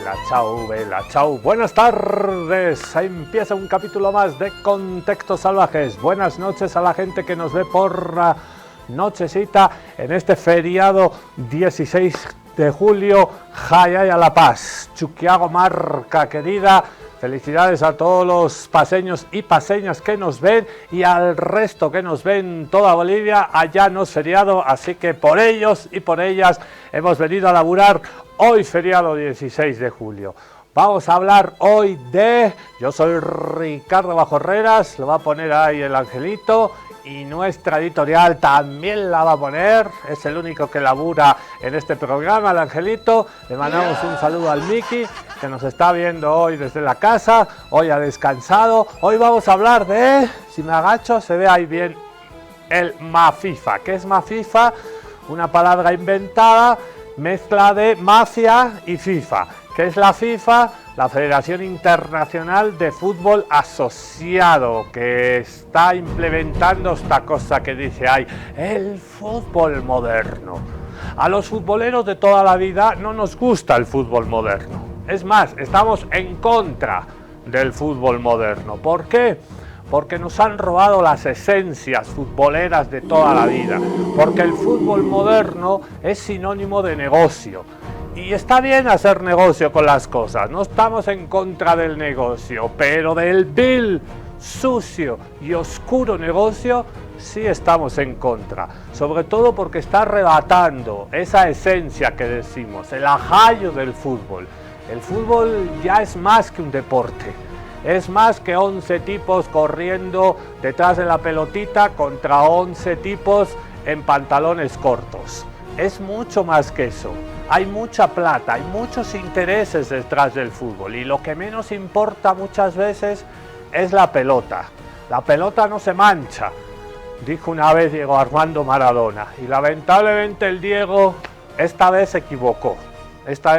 Vela, chau. Buenas tardes. Ahí empieza un capítulo más de Contextos Salvajes. Buenas noches a la gente que nos ve por la nochecita en este feriado 16 de julio. Jayay a La Paz. Chuquiago, marca querida. Felicidades a todos los paseños y paseñas que nos ven y al resto que nos ven toda Bolivia. Allá no es feriado, así que por ellos y por ellas hemos venido a laburar hoy feriado 16 de julio. Vamos a hablar hoy de... Yo soy Ricardo Bajorreras, lo va a poner ahí el Angelito. Y nuestra editorial también la va a poner, es el único que labura en este programa, el Angelito. Le mandamos un saludo al Miki, que nos está viendo hoy desde la casa, hoy ha descansado. Hoy vamos a hablar de, si me agacho se ve ahí bien, el Mafifa. ¿Qué es Mafifa? Una palabra inventada, mezcla de mafia y FIFA. ¿Qué es la FIFA? La Federación Internacional de Fútbol Asociado, que está implementando esta cosa que dice ahí, el fútbol moderno. A los futboleros de toda la vida no nos gusta el fútbol moderno. Es más, estamos en contra del fútbol moderno. ¿Por qué? Porque nos han robado las esencias futboleras de toda la vida. Porque el fútbol moderno es sinónimo de negocio. Y está bien hacer negocio con las cosas, no estamos en contra del negocio, pero del vil, sucio y oscuro negocio sí estamos en contra. Sobre todo porque está arrebatando esa esencia que decimos, el ajallo del fútbol. El fútbol ya es más que un deporte, es más que 11 tipos corriendo detrás de la pelotita contra 11 tipos en pantalones cortos. Es mucho más que eso. Hay mucha plata, hay muchos intereses detrás del fútbol y lo que menos importa muchas veces es la pelota. La pelota no se mancha, dijo una vez Diego Armando Maradona, y lamentablemente el Diego esta vez se equivocó.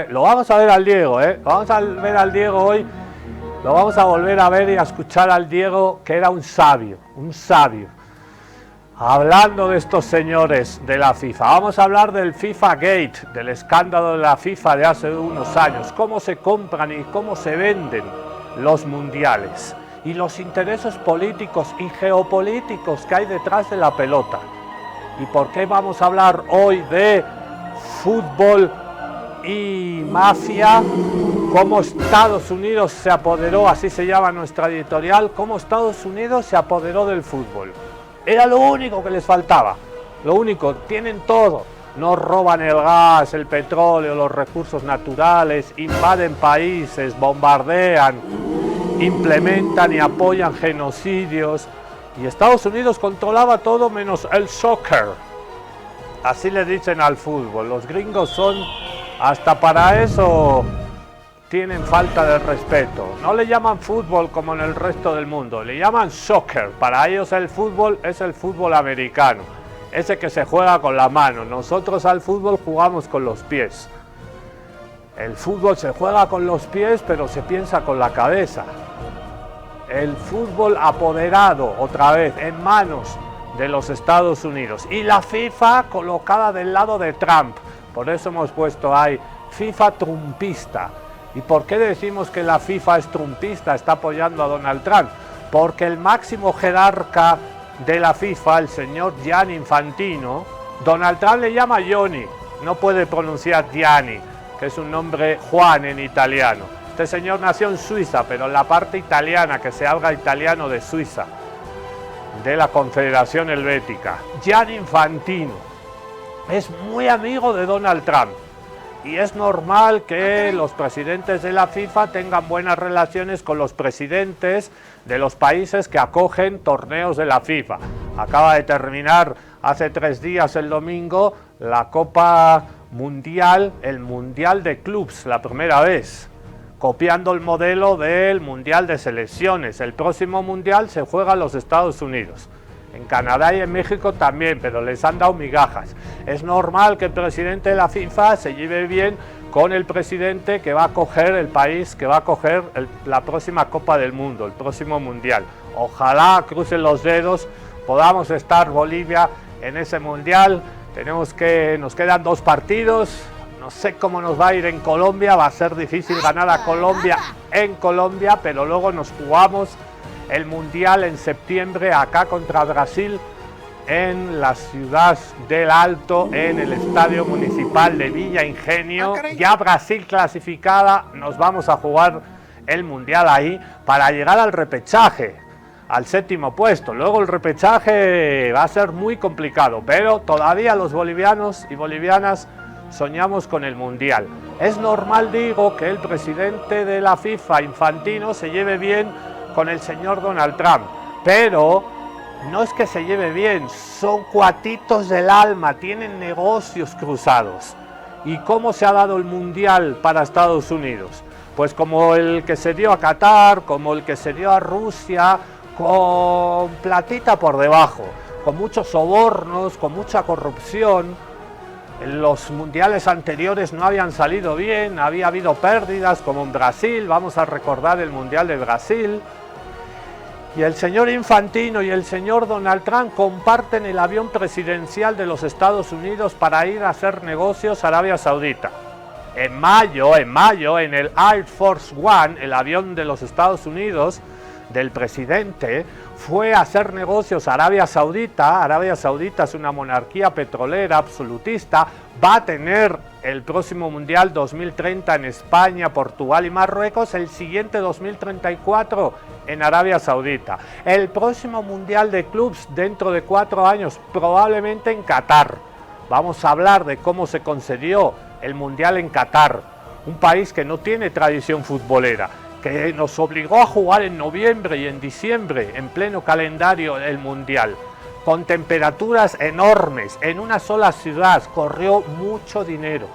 Lo vamos a ver al Diego, vamos a ver al Diego hoy, lo vamos a volver a ver y a escuchar al Diego, que era un sabio. Hablando de estos señores de la FIFA, vamos a hablar del FIFA Gate, del escándalo de la FIFA de hace unos años, cómo se compran y cómo se venden los mundiales y los intereses políticos y geopolíticos que hay detrás de la pelota. ¿Y por qué vamos a hablar hoy de fútbol y mafia? Cómo Estados Unidos se apoderó, así se llama nuestra editorial, cómo Estados Unidos se apoderó del fútbol. Era lo único que les faltaba, lo único, tienen todo, nos roban el gas, el petróleo, los recursos naturales, invaden países, bombardean, implementan y apoyan genocidios, y Estados Unidos controlaba todo menos el soccer, así le dicen al fútbol. Los gringos son, hasta para eso, tienen falta de respeto. No le llaman fútbol como en el resto del mundo, le llaman soccer. Para ellos el fútbol es el fútbol americano, ese que se juega con la mano. Nosotros al fútbol jugamos con los pies. El fútbol se juega con los pies, pero se piensa con la cabeza. El fútbol apoderado otra vez en manos de los Estados Unidos. Y la FIFA colocada del lado de Trump. Por eso hemos puesto ahí FIFA trumpista. ¿Y por qué decimos que la FIFA es trumpista, está apoyando a Donald Trump? Porque el máximo jerarca de la FIFA, el señor Gianni Infantino, Donald Trump le llama Johnny, no puede pronunciar Gianni, que es un nombre Juan en italiano. Este señor nació en Suiza, pero en la parte italiana, que se habla italiano de Suiza, de la Confederación Helvética. Gianni Infantino es muy amigo de Donald Trump. Y es normal que los presidentes de la FIFA tengan buenas relaciones con los presidentes de los países que acogen torneos de la FIFA. Acaba de terminar hace 3 días, el domingo, la Copa Mundial, el Mundial de Clubs, la primera vez, copiando el modelo del Mundial de Selecciones. El próximo Mundial se juega en los Estados Unidos. En Canadá y en México también, pero les han dado migajas. Es normal que el presidente de la FIFA se lleve bien con el presidente que va a coger el país, que va a coger la próxima Copa del Mundo, el próximo Mundial. Ojalá, crucen los dedos, podamos estar Bolivia en ese Mundial. Nos quedan 2 partidos, No sé cómo nos va a ir en Colombia, va a ser difícil ganar a Colombia en Colombia, pero luego nos jugamos el Mundial en septiembre acá contra Brasil en la ciudad del Alto, en el Estadio Municipal de Villa Ingenio. Ya Brasil clasificada, nos vamos a jugar el Mundial ahí para llegar al repechaje, al 7º puesto. Luego el repechaje va a ser muy complicado, pero todavía los bolivianos y bolivianas soñamos con el Mundial. Es normal, digo, que el presidente de la FIFA, Infantino, se lleve bien con el señor Donald Trump, pero no es que se lleve bien, son cuatitos del alma, tienen negocios cruzados. ¿Y cómo se ha dado el Mundial para Estados Unidos? Pues como el que se dio a Qatar, como el que se dio a Rusia, con platita por debajo, con muchos sobornos, con mucha corrupción. Los mundiales anteriores no habían salido bien, había habido pérdidas como en Brasil, vamos a recordar el Mundial de Brasil. Y el señor Infantino y el señor Donald Trump comparten el avión presidencial de los Estados Unidos para ir a hacer negocios a Arabia Saudita. En mayo, en el Air Force One, el avión de los Estados Unidos, del presidente, fue a hacer negocios a Arabia Saudita. Arabia Saudita es una monarquía petrolera absolutista, va a tener el próximo Mundial 2030 en España, Portugal y Marruecos, el siguiente 2034 en Arabia Saudita. El próximo Mundial de Clubs dentro de 4 años, probablemente en Qatar. Vamos a hablar de cómo se concedió el Mundial en Qatar, un país que no tiene tradición futbolera, que nos obligó a jugar en noviembre y en diciembre, en pleno calendario, el Mundial, con temperaturas enormes, en una sola ciudad, corrió mucho dinero,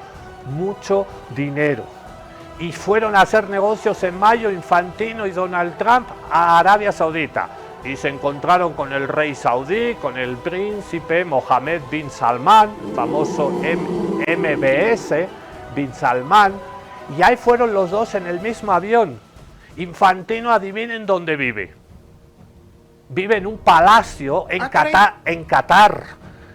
y fueron a hacer negocios en mayo Infantino y Donald Trump a Arabia Saudita, y se encontraron con el rey saudí, con el príncipe Mohammed bin Salman, famoso MBS bin Salman, y ahí fueron los dos en el mismo avión. Infantino, adivinen dónde vive. Vive en un palacio en Qatar.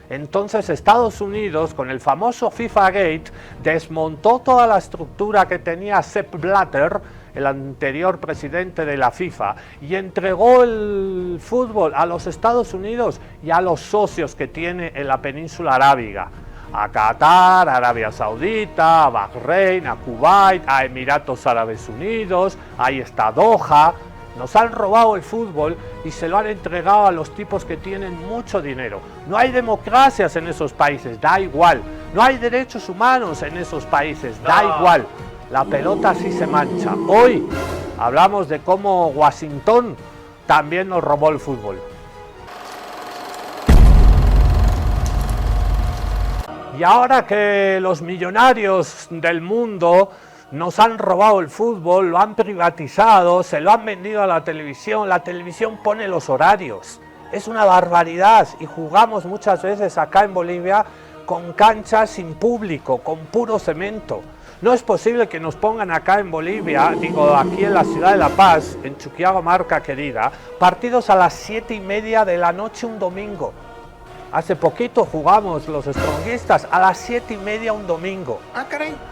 Entonces Estados Unidos, con el famoso FIFA Gate, desmontó toda la estructura que tenía Sepp Blatter, el anterior presidente de la FIFA, y entregó el fútbol a los Estados Unidos y a los socios que tiene en la península arábiga. A Qatar, a Arabia Saudita, a Bahrein, a Kuwait, a Emiratos Árabes Unidos, ahí está Doha. Nos han robado el fútbol y se lo han entregado a los tipos que tienen mucho dinero. No hay democracias en esos países, da igual. No hay derechos humanos en esos países, da igual. La pelota sí se mancha. Hoy hablamos de cómo Washington también nos robó el fútbol. Y ahora que los millonarios del mundo nos han robado el fútbol, lo han privatizado, se lo han vendido a la televisión pone los horarios. Es una barbaridad y jugamos muchas veces acá en Bolivia con canchas sin público, con puro cemento. No es posible que nos pongan acá en Bolivia, digo aquí en la ciudad de La Paz, en Chuquiago, Marca querida, partidos a las 7:30 de la noche un domingo. Hace poquito jugamos los stronguistas a las 7:30 un domingo.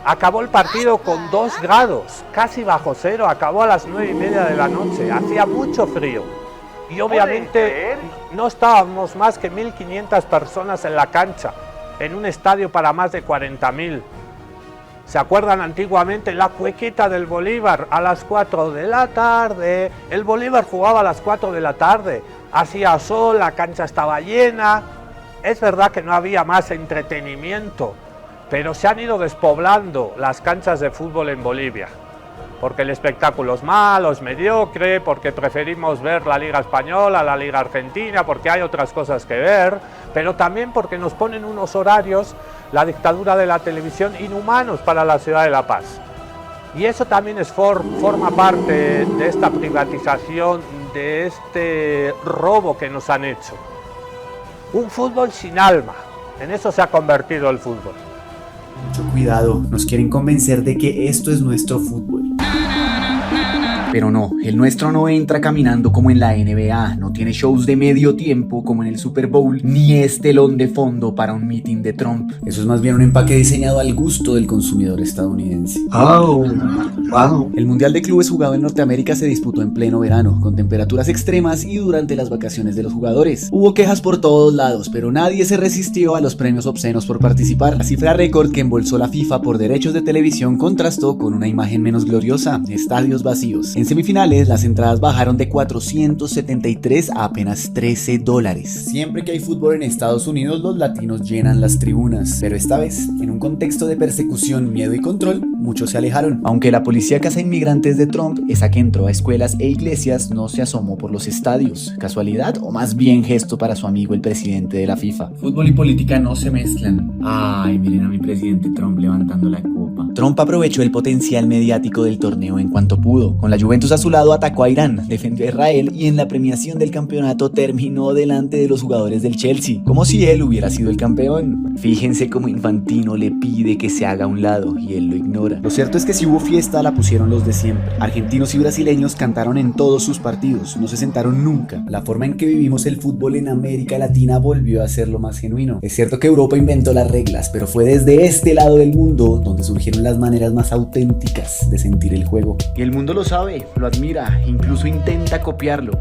Acabó el partido con 2 grados, casi bajo cero, acabó a las 9:30 de la noche, hacía mucho frío. Y obviamente no estábamos más que 1.500 personas en la cancha, en un estadio para más de 40.000. ¿Se acuerdan antiguamente la cuequita del Bolívar a las 4 de la tarde? El Bolívar jugaba a las 4 de la tarde, hacía sol, la cancha estaba llena. Es verdad que no había más entretenimiento, pero se han ido despoblando las canchas de fútbol en Bolivia, porque el espectáculo es malo, es mediocre, porque preferimos ver la Liga Española, la Liga Argentina, porque hay otras cosas que ver, pero también porque nos ponen unos horarios, la dictadura de la televisión, inhumanos para la ciudad de La Paz. Y eso también forma parte de esta privatización, de este robo que nos han hecho. Un fútbol sin alma, en eso se ha convertido el fútbol. Mucho cuidado, nos quieren convencer de que esto es nuestro fútbol. Pero no, el nuestro no entra caminando como en la NBA, no tiene shows de medio tiempo como en el Super Bowl, ni es telón de fondo para un meeting de Trump. Eso es más bien un empaque diseñado al gusto del consumidor estadounidense. Oh, wow. El Mundial de Clubes jugado en Norteamérica se disputó en pleno verano, con temperaturas extremas y durante las vacaciones de los jugadores. Hubo quejas por todos lados, pero nadie se resistió a los premios obscenos por participar. La cifra récord que embolsó la FIFA por derechos de televisión contrastó con una imagen menos gloriosa: estadios vacíos. En semifinales, las entradas bajaron de 473 a apenas $13. Siempre que hay fútbol en Estados Unidos, los latinos llenan las tribunas, pero esta vez, en un contexto de persecución, miedo y control, muchos se alejaron. Aunque la policía caza inmigrantes de Trump, esa que entró a escuelas e iglesias, no se asomó por los estadios. ¿Casualidad o más bien gesto para su amigo el presidente de la FIFA? Fútbol y política no se mezclan. Ay, miren a mi presidente Trump levantando la copa. Trump aprovechó el potencial mediático del torneo en cuanto pudo. Con la Juventus a su lado atacó a Irán, defendió a Israel y en la premiación del campeonato terminó delante de los jugadores del Chelsea, como si él hubiera sido el campeón. Fíjense cómo Infantino le pide que se haga a un lado y él lo ignora. Lo cierto es que si hubo fiesta, la pusieron los de siempre. Argentinos y brasileños cantaron en todos sus partidos, no se sentaron nunca. La forma en que vivimos el fútbol en América Latina volvió a ser lo más genuino. Es cierto que Europa inventó las reglas, pero fue desde este lado del mundo donde surgieron las maneras más auténticas de sentir el juego. Y el mundo lo sabe, lo admira, incluso intenta copiarlo.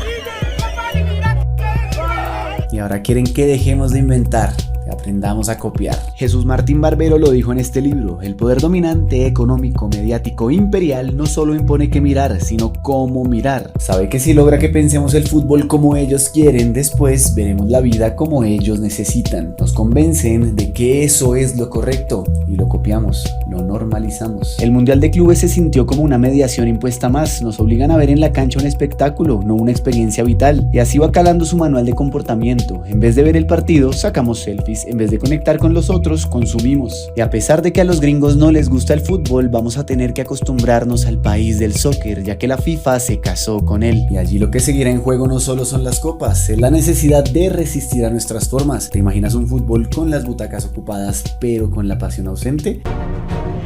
Y ahora quieren que dejemos de inventar, que aprendamos a copiar. Jesús Martín Barbero lo dijo en este libro: el poder dominante, económico, mediático, imperial no solo impone qué mirar, sino cómo mirar. Sabe que si logra que pensemos el fútbol como ellos quieren, después veremos la vida como ellos necesitan. Nos convencen de que eso es lo correcto y lo copiamos, lo normalizamos. El Mundial de Clubes se sintió como una mediación impuesta más. Nos obligan a ver en la cancha un espectáculo, no una experiencia vital. Y así va calando su manual de comportamiento. En vez de ver el partido, sacamos selfies. En vez de conectar con los otros, consumimos. Y a pesar de que a los gringos no les gusta el fútbol, vamos a tener que acostumbrarnos al país del soccer, ya que la FIFA se casó con él. Y allí lo que seguirá en juego no solo son las copas, es la necesidad de resistir a nuestras formas. ¿Te imaginas un fútbol con las butacas ocupadas, pero con la pasión ausente?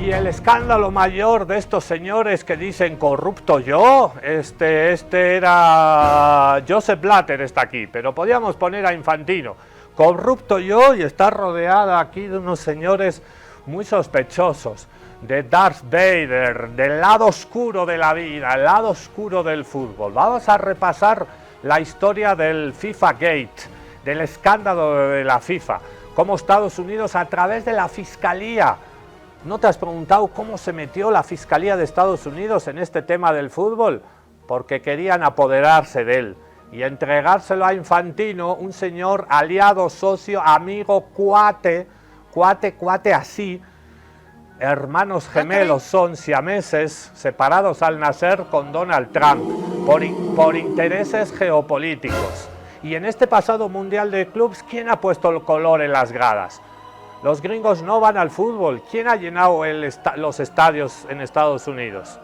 Y el escándalo mayor de estos señores que dicen corrupto yo, este era Joseph Blatter, está aquí, pero podíamos poner a Infantino. Corrupto yo, y está rodeada aquí de unos señores muy sospechosos, de Darth Vader, del lado oscuro de la vida, el lado oscuro del fútbol. Vamos a repasar la historia del FIFA Gate, del escándalo de la FIFA, cómo Estados Unidos a través de la Fiscalía. ¿No te has preguntado cómo se metió la Fiscalía de Estados Unidos en este tema del fútbol? Porque querían apoderarse de él y entregárselo a Infantino, un señor aliado, socio, amigo, cuate así, hermanos gemelos son, siameses, separados al nacer con Donald Trump, por intereses geopolíticos. Y en este pasado Mundial de Clubes, ¿quién ha puesto el color en las gradas? Los gringos no van al fútbol. ¿Quién ha llenado los estadios en Estados Unidos?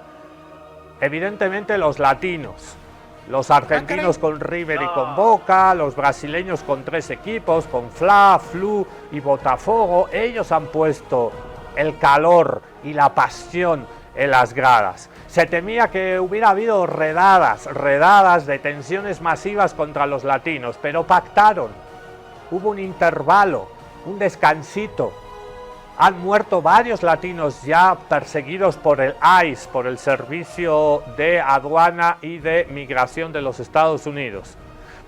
Evidentemente los latinos. Los argentinos con River y con Boca, los brasileños con 3 equipos, con Fla, Flu y Botafogo. Ellos han puesto el calor y la pasión en las gradas. Se temía que hubiera habido redadas, detenciones masivas contra los latinos, pero pactaron. Hubo un intervalo, un descansito. Han muerto varios latinos ya perseguidos por el ICE, por el Servicio de Aduana y de Migración de los Estados Unidos.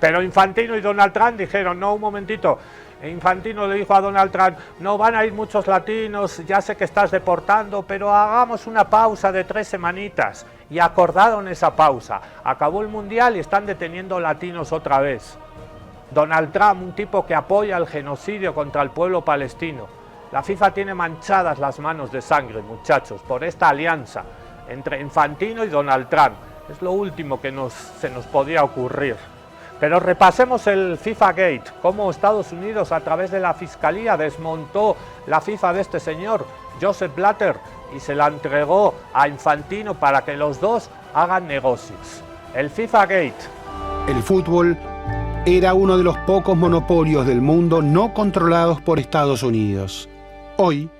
Pero Infantino y Donald Trump dijeron, no, un momentito. Infantino le dijo a Donald Trump, no van a ir muchos latinos, ya sé que estás deportando, pero hagamos una pausa de 3 semanitas. Y acordaron esa pausa. Acabó el Mundial y están deteniendo latinos otra vez. Donald Trump, un tipo que apoya el genocidio contra el pueblo palestino. La FIFA tiene manchadas las manos de sangre, muchachos, por esta alianza entre Infantino y Donald Trump. Es lo último que se nos podía ocurrir. Pero repasemos el FIFA Gate, cómo Estados Unidos a través de la Fiscalía desmontó la FIFA de este señor, Joseph Blatter, y se la entregó a Infantino para que los dos hagan negocios. El FIFA Gate. El fútbol era uno de los pocos monopolios del mundo no controlados por Estados Unidos. Hoy,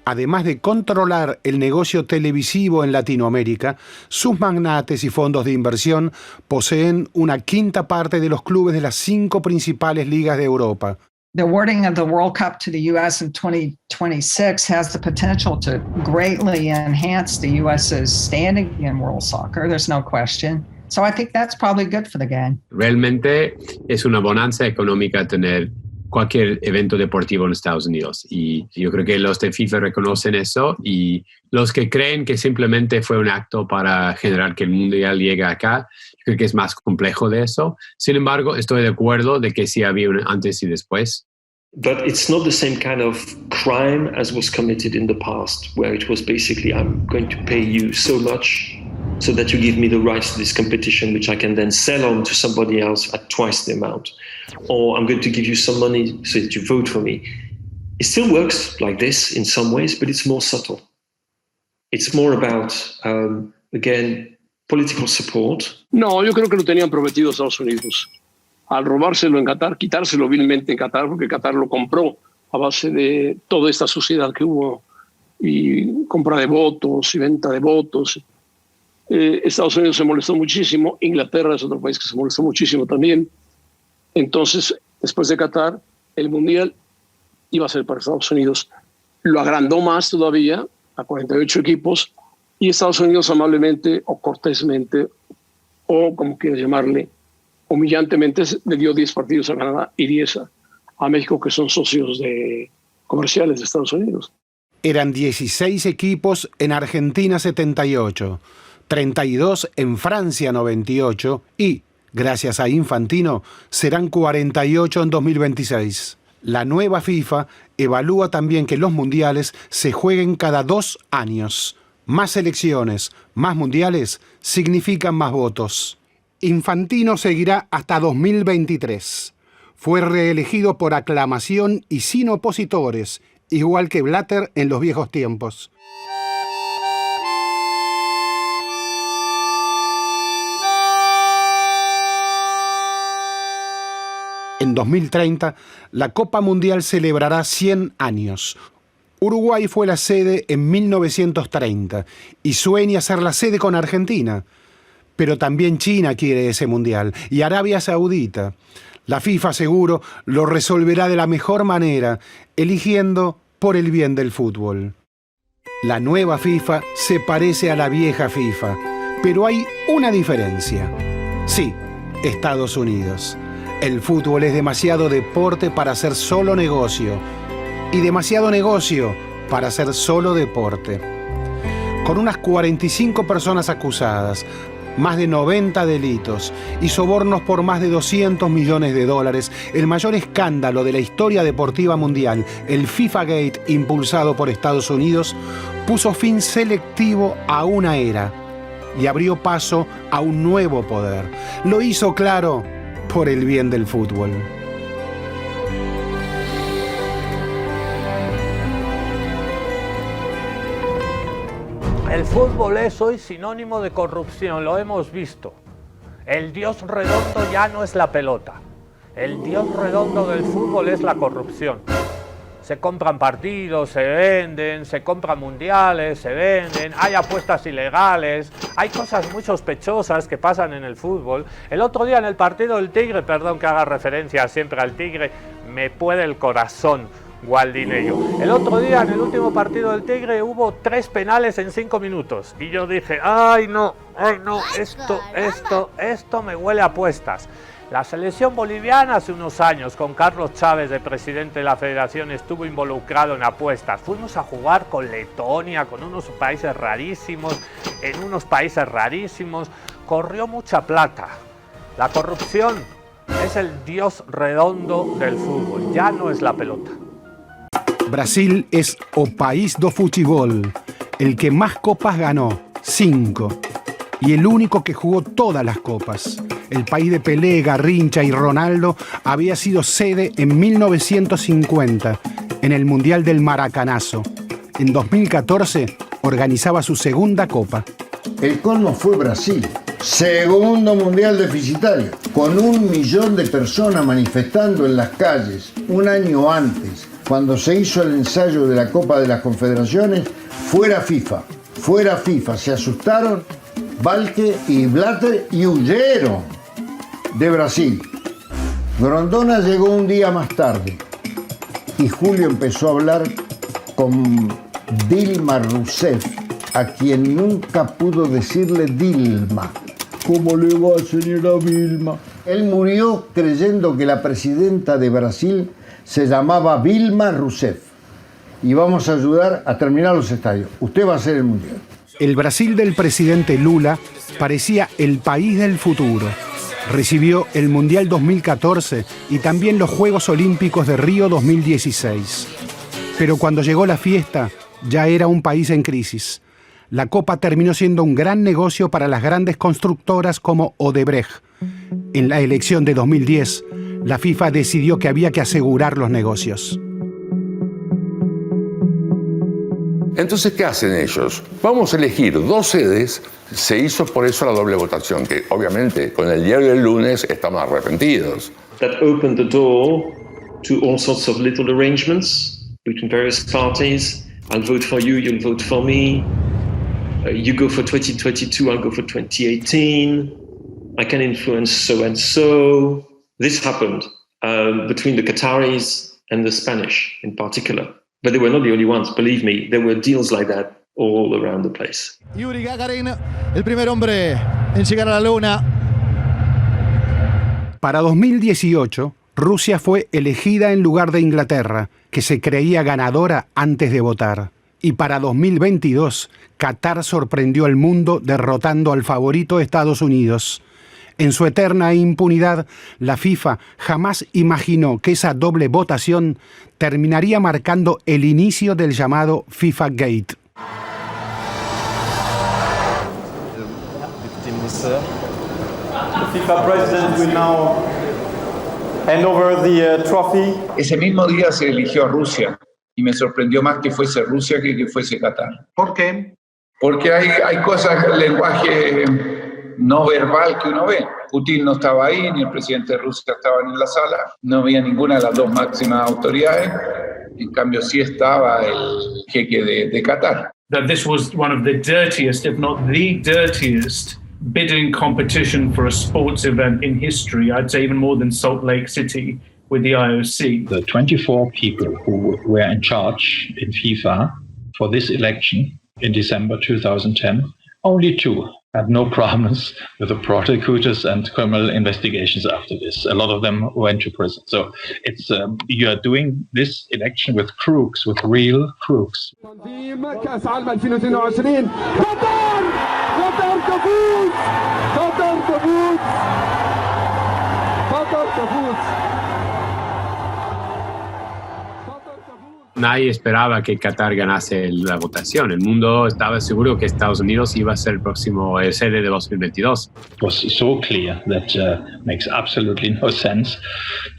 Además de controlar el negocio televisivo en Latinoamérica, sus magnates y fondos de inversión poseen una quinta parte de los clubes de las 5 principales ligas de Europa. The awarding of the World Cup to the U.S. in 2026 has the potential to greatly enhance the U.S.'s standing in world soccer. There's no question. So I think that's probably good for the game. Realmente es una bonanza económica tener cualquier evento deportivo en Estados Unidos. Y yo creo que los de FIFA reconocen eso, y los que creen que simplemente fue un acto para generar que el Mundial llegue acá, yo creo que es más complejo de eso. Sin embargo, estoy de acuerdo de que sí había un antes y después. But it's not the same kind of crime as was committed in the past, where it was basically, I'm going to pay you so much so that you give me the rights to this competition, which I can then sell on to somebody else at twice the amount. Or I'm going to give you some money so that you vote for me. It still works like this in some ways, but it's more subtle. It's more about, again, political support. No, yo creo que lo tenían prometido Estados Unidos. Al robárselo en Qatar, quitárselo vilmente en Qatar, porque Qatar lo compró a base de toda esta suciedad que hubo, y compra de votos y venta de votos. Estados Unidos se molestó muchísimo, Inglaterra es otro país que se molestó muchísimo también. Entonces, después de Qatar, el Mundial iba a ser para Estados Unidos. Lo agrandó más todavía, a 48 equipos, y Estados Unidos amablemente o cortésmente, o como quieras llamarle, humillantemente le dio 10 partidos a Canadá y 10 a México, que son socios comerciales de Estados Unidos. Eran 16 equipos en Argentina 78, 32 en Francia 98 y, gracias a Infantino, serán 48 en 2026. La nueva FIFA evalúa también que los mundiales se jueguen cada 2 años. Más selecciones, más mundiales, significan más votos. Infantino seguirá hasta 2023. Fue reelegido por aclamación y sin opositores, igual que Blatter en los viejos tiempos. En 2030, la Copa Mundial celebrará 100 años. Uruguay fue la sede en 1930 y sueña ser la sede con Argentina. Pero también China quiere ese mundial y Arabia Saudita. La FIFA seguro lo resolverá de la mejor manera, eligiendo por el bien del fútbol. La nueva FIFA se parece a la vieja FIFA, pero hay una diferencia. Sí, Estados Unidos. El fútbol es demasiado deporte para ser solo negocio y demasiado negocio para ser solo deporte. Con unas 45 personas acusadas, más de 90 delitos y sobornos por más de $200 millones, el mayor escándalo de la historia deportiva mundial, el FIFA Gate, impulsado por Estados Unidos, puso fin selectivo a una era y abrió paso a un nuevo poder. Lo hizo, claro, por el bien del fútbol. El fútbol es hoy sinónimo de corrupción, lo hemos visto. El dios redondo ya no es la pelota. El dios redondo del fútbol es la corrupción. Se compran partidos, se venden, se compran mundiales, se venden, hay apuestas ilegales, hay cosas muy sospechosas que pasan en el fútbol. El otro día en el partido del Tigre, perdón que haga referencia siempre al Tigre, me puede el corazón Gualdinello. El otro día en el último partido del Tigre hubo 3 penales en 5 minutos y yo dije, ay no, esto me huele a apuestas. La selección boliviana hace unos años, con Carlos Chávez de presidente de la federación, estuvo involucrado en apuestas. Fuimos a jugar con Letonia, con unos países rarísimos, en unos países rarísimos. Corrió mucha plata. La corrupción es el dios redondo del fútbol, ya no es la pelota. Brasil es o país do futebol, el que más copas ganó, 5, y el único que jugó todas las copas. El país de Pelé, Garrincha y Ronaldo había sido sede en 1950 en el Mundial del Maracanazo. En 2014 organizaba su segunda copa. El colmo fue Brasil, segundo mundial deficitario, con 1 millón de personas manifestando en las calles un año antes cuando se hizo el ensayo de la Copa de las Confederaciones, fuera FIFA, fuera FIFA. Se asustaron Valque y Blatter y huyeron de Brasil. Grondona llegó un día más tarde y Julio empezó a hablar con Dilma Rousseff, a quien nunca pudo decirle Dilma. ¿Cómo le va, señora Vilma? Él murió creyendo que la presidenta de Brasil se llamaba Dilma Rousseff. Y vamos a ayudar a terminar los estadios. Usted va a hacer el mundial. El Brasil del presidente Lula parecía el país del futuro. Recibió el Mundial 2014 y también los Juegos Olímpicos de Río 2016. Pero cuando llegó la fiesta, ya era un país en crisis. La Copa terminó siendo un gran negocio para las grandes constructoras como Odebrecht. En la elección de 2010, la FIFA decidió que había que asegurar los negocios. Entonces, ¿qué hacen ellos? Vamos a elegir 2 sedes. Se hizo por eso la doble votación, que obviamente con el diario del lunes estamos arrepentidos. That opened the door to all sorts of little arrangements between various parties. I'll vote for you, you'll vote for me. You go for 2022, I'll go for 2018. I can influence so and so. This happened between the Qataris and the Spanish in particular. But they were not the only ones, believe me. There were deals like that all around the place. Yuri Gagarin, el primer hombre en llegar a la luna. Para 2018, Rusia fue elegida en lugar de Inglaterra, que se creía ganadora antes de votar. Y para 2022, Qatar sorprendió al mundo derrotando al favorito Estados Unidos. En su eterna impunidad, la FIFA jamás imaginó que esa doble votación terminaría marcando el inicio del llamado FIFA Gate. Ese mismo día se eligió a Rusia y me sorprendió más que fuese Rusia que fuese Qatar. ¿Por qué? Porque hay cosas, lenguaje no verbal que uno ve. Putin no estaba ahí, ni el presidente de Rusia estaban en la sala, no había ninguna de las 2 máximas autoridades, en cambio sí estaba el jeque de Qatar. That this was one of the dirtiest, if not the dirtiest, bidding competition for a sports event in history. I'd say even more than Salt Lake City with the IOC. The 24 people who were in charge in FIFA for this election in December 2010, only 2 had no problems with the prosecutors and criminal investigations after this. A lot of them went to prison. So it's you are doing this election with crooks, with real crooks. Nadie esperaba que Qatar ganase la votación. El mundo estaba seguro que Estados Unidos iba a ser el próximo sede de 2022. It was so clear that makes absolutely no sense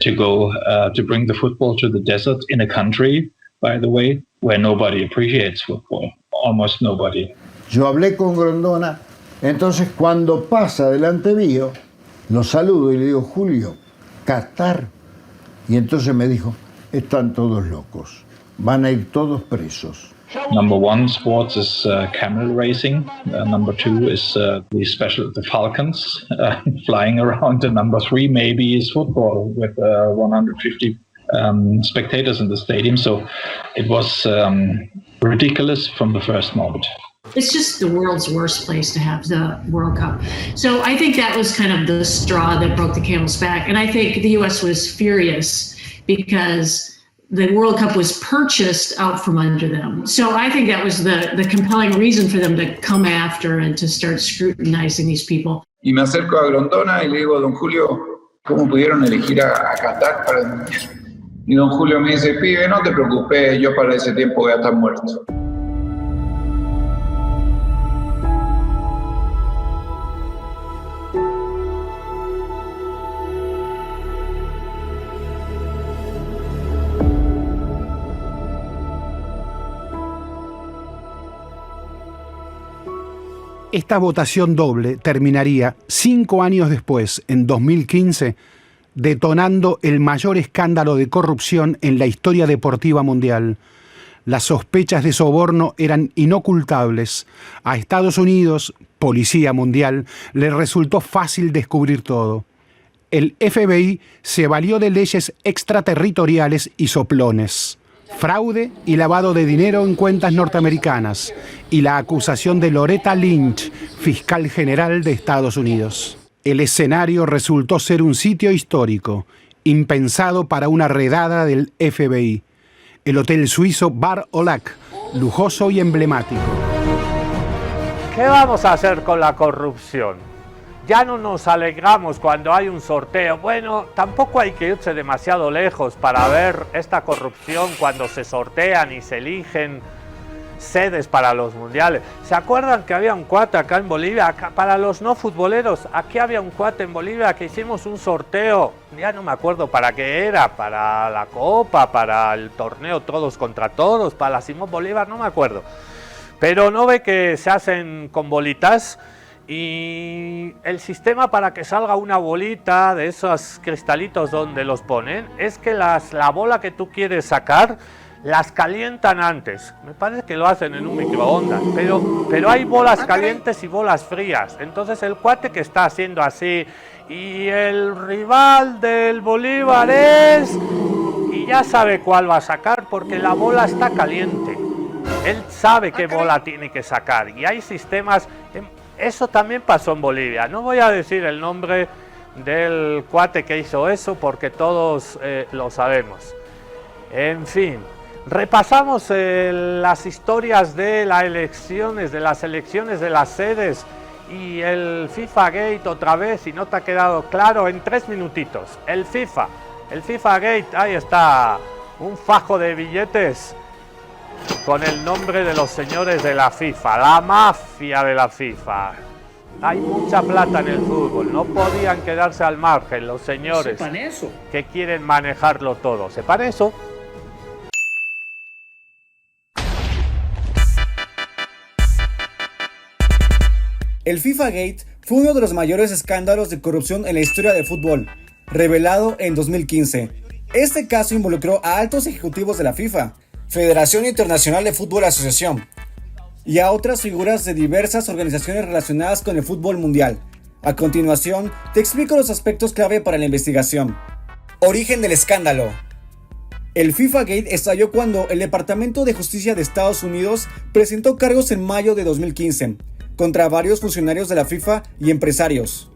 to go to bring the football to the desert in a country, by the way, where nobody appreciates football, almost nobody. Yo hablé con Grondona, entonces cuando pasa delante mío, lo saludo y le digo, Julio, Qatar. Y entonces me dijo, están todos locos. Van a ir todos presos. Number 1 sports is camel racing. Number 2 is the Falcons flying around. And number 3 maybe is football with 150 spectators in the stadium. So it was ridiculous from the first moment. It's just the world's worst place to have the World Cup. So I think that was kind of the straw that broke the camel's back. And I think the U.S. was furious because the World Cup was purchased out from under them. So I think that was the compelling reason for them to come after and to start scrutinizing these people. Y me acerco a Grondona y le digo, don Julio, ¿cómo pudieron elegir a Qatar para el Mundial? Y don Julio me dice, pibe, no te preocupes, yo para ese tiempo voy a estar muerto. Esta votación doble terminaría 5 años después, en 2015, detonando el mayor escándalo de corrupción en la historia deportiva mundial. Las sospechas de soborno eran inocultables. A Estados Unidos, policía mundial, le resultó fácil descubrir todo. El FBI se valió de leyes extraterritoriales y soplones. Fraude y lavado de dinero en cuentas norteamericanas y la acusación de Loretta Lynch, fiscal general de Estados Unidos. El escenario resultó ser un sitio histórico, impensado para una redada del FBI. El hotel suizo Bar Olac, lujoso y emblemático. ¿Qué vamos a hacer con la corrupción? Ya no nos alegramos cuando hay un sorteo. Bueno, tampoco hay que irse demasiado lejos para ver esta corrupción cuando se sortean y se eligen sedes para los mundiales. ¿Se acuerdan que había un cuate acá en Bolivia? Acá, para los no futboleros, aquí había un cuate en Bolivia que hicimos un sorteo, ya no me acuerdo para qué era, para la Copa, para el torneo Todos contra Todos, para la Simón Bolívar, no me acuerdo. Pero no ve que se hacen con bolitas y el sistema para que salga una bolita de esos cristalitos donde los ponen es que la bola que tú quieres sacar las calientan antes. Me parece que lo hacen en un microondas, pero hay bolas calientes y bolas frías. Entonces el cuate que está haciendo así y el rival del Bolívar es... y ya sabe cuál va a sacar porque la bola está caliente. Él sabe qué bola tiene que sacar y hay sistemas... Eso también pasó en Bolivia. No voy a decir el nombre del cuate que hizo eso porque todos lo sabemos. En fin, repasamos las historias de las elecciones de las sedes y el FIFA Gate otra vez, si no te ha quedado claro, en 3 minutitos. El FIFA Gate, ahí está, un fajo de billetes con el nombre de los señores de la FIFA, la mafia de la FIFA. Hay mucha plata en el fútbol, no podían quedarse al margen los señores que quieren manejarlo todo. ¿Sepan eso? El FIFA Gate fue uno de los mayores escándalos de corrupción en la historia del fútbol, revelado en 2015. Este caso involucró a altos ejecutivos de la FIFA, Federación Internacional de Fútbol Asociación, y a otras figuras de diversas organizaciones relacionadas con el fútbol mundial. A continuación, te explico los aspectos clave para la investigación. Origen del escándalo. El FIFA Gate estalló cuando el Departamento de Justicia de Estados Unidos presentó cargos en mayo de 2015 contra varios funcionarios de la FIFA y empresarios.